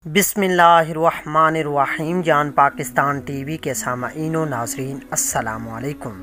बिस्मिल्लाहिर्रहमानिर्रहीम। जान पाकिस्तान टीवी के सामईन व नाज़रीन अस्सलामु अलैकुम।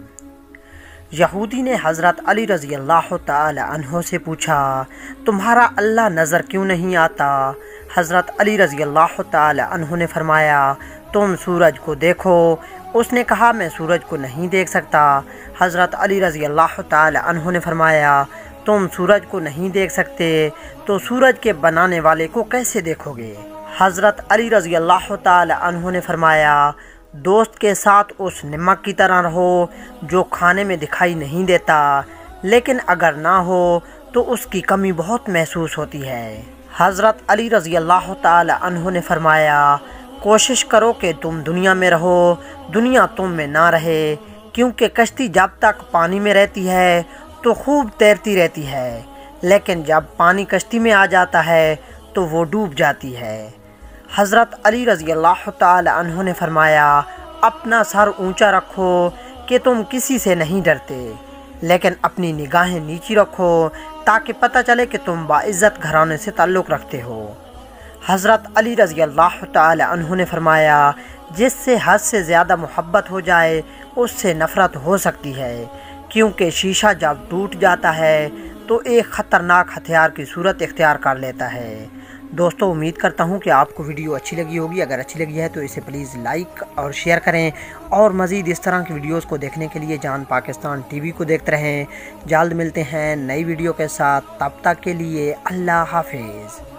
यहूदी ने हज़रत अली रज़ी अल्लाह तआला अन्हो से पूछा, तुम्हारा अल्लाह नज़र क्यों नहीं आता? हज़रत अली रज़ी अल्लाह तआला अन्हो ने फरमाया, तुम सूरज को देखो। उसने कहा, मैं सूरज को नहीं देख सकता। हज़रत अली रज़ी अल्लाह तआला अन्हो ने फरमाया, तुम सूरज को नहीं देख सकते तो सूरज के बनाने वाले को कैसे देखोगे? हज़रत अली रज़ी अल्लाह तआला अन्हो ने फरमाया, दोस्त के साथ उस नमक की तरह रहो जो खाने में दिखाई नहीं देता, लेकिन अगर ना हो तो उसकी कमी बहुत महसूस होती है। हज़रत अली रज़ी अल्लाह तआला अन्हो ने फरमाया, कोशिश करो कि तुम दुनिया में रहो, दुनिया तुम में ना रहे, क्योंकि कश्ती जब तक पानी में रहती है तो खूब तैरती रहती है, लेकिन जब पानी कश्ती में आ जाता है तो वो डूब जाती है। हज़रत अली रज़ी अल्लाह तआला अन्हो ने फरमाया, अपना सर ऊंचा रखो कि तुम किसी से नहीं डरते, लेकिन अपनी निगाहें नीची रखो ताकि पता चले कि तुम बाइज़्ज़त घराने से ताल्लुक़ रखते हो। हज़रत अली रज़ी अल्लाह तआला अन्हो ने फरमाया, जिससे हद से ज़्यादा मोहब्बत हो जाए उससे नफ़रत हो सकती है, क्योंकि शीशा जब टूट जाता है तो एक ख़तरनाक हथियार की सूरत इख्तियार कर लेता है। दोस्तों, उम्मीद करता हूँ कि आपको वीडियो अच्छी लगी होगी। अगर अच्छी लगी है तो इसे प्लीज़ लाइक और शेयर करें, और मज़ीद इस तरह की वीडियोस को देखने के लिए जान पाकिस्तान टीवी को देखते रहें। जल्द मिलते हैं नई वीडियो के साथ, तब तक के लिए अल्लाह हाफिज़।